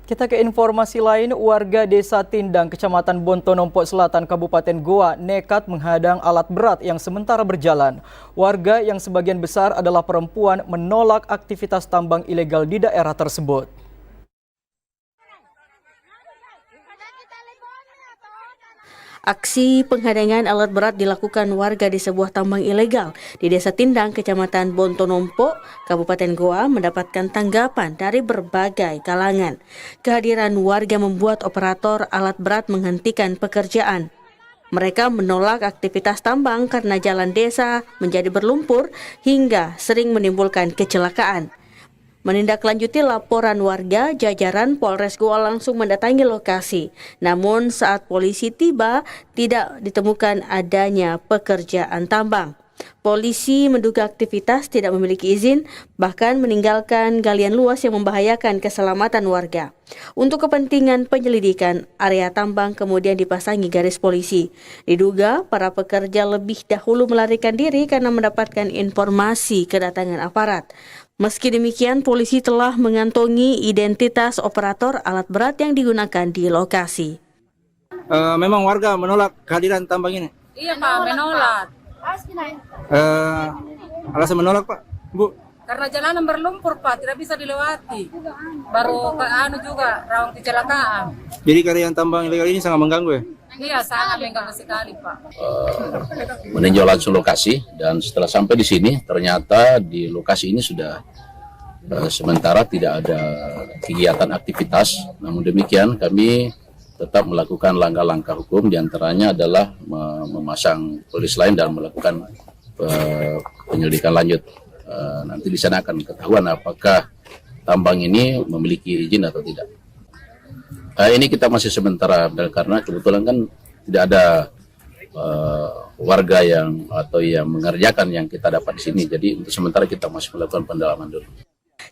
Kita ke informasi lain, warga Desa Tindang, Kecamatan Bontonompo Selatan, Kabupaten Goa nekat menghadang alat berat yang sementara berjalan. Warga yang sebagian besar adalah perempuan menolak aktivitas tambang ilegal di daerah tersebut. Aksi penghadangan alat berat dilakukan warga di sebuah tambang ilegal di Desa Tindang, Kecamatan Bontonompo, Kabupaten Goa mendapatkan tanggapan dari berbagai kalangan. Kehadiran warga membuat operator alat berat menghentikan pekerjaan. Mereka menolak aktivitas tambang karena jalan desa menjadi berlumpur hingga sering menimbulkan kecelakaan. Menindaklanjuti laporan warga, jajaran Polres Goa langsung mendatangi lokasi. Namun saat polisi tiba, tidak ditemukan adanya pekerjaan tambang. Polisi menduga aktivitas tidak memiliki izin, bahkan meninggalkan galian luas yang membahayakan keselamatan warga. Untuk kepentingan penyelidikan, area tambang kemudian dipasangi garis polisi. Diduga para pekerja lebih dahulu melarikan diri karena mendapatkan informasi kedatangan aparat. Meski demikian, polisi telah mengantongi identitas operator alat berat yang digunakan di lokasi. Memang warga menolak kehadiran tambang ini? Iya Pak, menolak. Alasan menolak Pak, Bu? Karena jalanan berlumpur Pak, tidak bisa dilewati. Baru juga rawan kecelakaan. Jadi karyawan tambang ilegal ini sangat mengganggu ya? Iya, sangat mengganggu sekali Pak. Meninjau langsung lokasi dan setelah sampai di sini ternyata di lokasi ini sudah sementara tidak ada kegiatan aktivitas. Namun demikian kami tetap melakukan langkah-langkah hukum, diantaranya adalah memasang polis lain dan melakukan penyelidikan lanjut. Nanti di sana akan ketahuan apakah tambang ini memiliki izin atau tidak. Ini kita masih sementara karena kebetulan kan tidak ada warga yang mengerjakan yang kita dapat di sini. Jadi untuk sementara kita masih melakukan pendalaman dulu.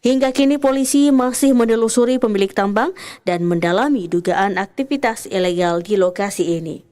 Hingga kini polisi masih menelusuri pemilik tambang dan mendalami dugaan aktivitas ilegal di lokasi ini.